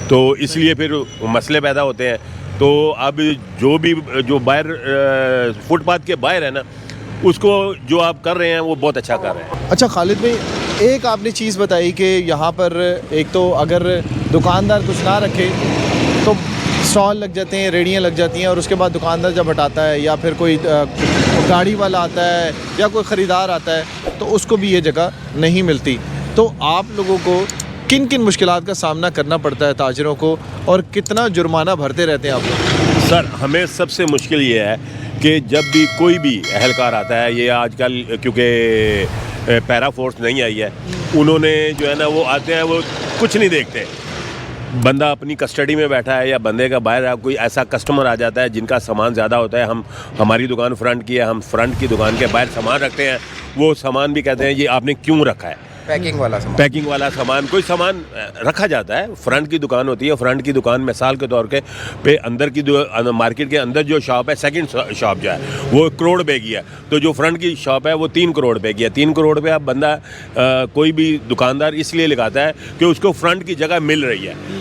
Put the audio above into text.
तो इसलिए फिर मसले पैदा होते हैं। तो अब जो बाहर फुटपाथ के बाहर है ना, उसको जो आप कर रहे हैं वो बहुत अच्छा कर रहे हैं। अच्छा खालिद भाई, एक आपने चीज़ बताई कि यहाँ पर एक तो अगर दुकानदार कुछ ना रखे तो स्टॉल लग जाते हैं, रेहड़ियाँ लग जाती हैं, और उसके बाद दुकानदार जब हटाता है या फिर कोई गाड़ी वाला आता है या कोई ख़रीदार आता है तो उसको भी ये जगह नहीं मिलती। तो आप लोगों को किन किन मुश्किलात का सामना करना पड़ता है ताजरों को, और कितना जुर्माना भरते रहते हैं आप लोग? सर, हमें सबसे मुश्किल ये है कि जब भी कोई भी एहलकार आता है, ये आजकल क्योंकि पैरा फोर्स नहीं आई है, उन्होंने जो है ना वो आते हैं, वो कुछ नहीं देखते। बंदा अपनी कस्टडी में बैठा है या बंदे का बाहर कोई ऐसा कस्टमर आ जाता है जिनका सामान ज़्यादा होता है, हमारी दुकान फ्रंट की है, हम फ्रंट की दुकान के बाहर सामान रखते हैं, वो सामान भी कहते हैं ये आपने क्यों रखा है, पैकिंग वाला सामान कोई सामान रखा जाता है। फ्रंट की दुकान होती है, फ्रंट की दुकान मिसाल के तौर पे अंदर की मार्केट के अंदर जो शॉप है, सेकंड शॉप जो है वो 1 करोड़ रुपए की है, तो जो फ्रंट की शॉप है वो 3 करोड़ रुपए की है। 3 करोड़ रुपये अब बंदा कोई भी दुकानदार इसलिए लगाता है कि उसको फ्रंट की जगह मिल रही है।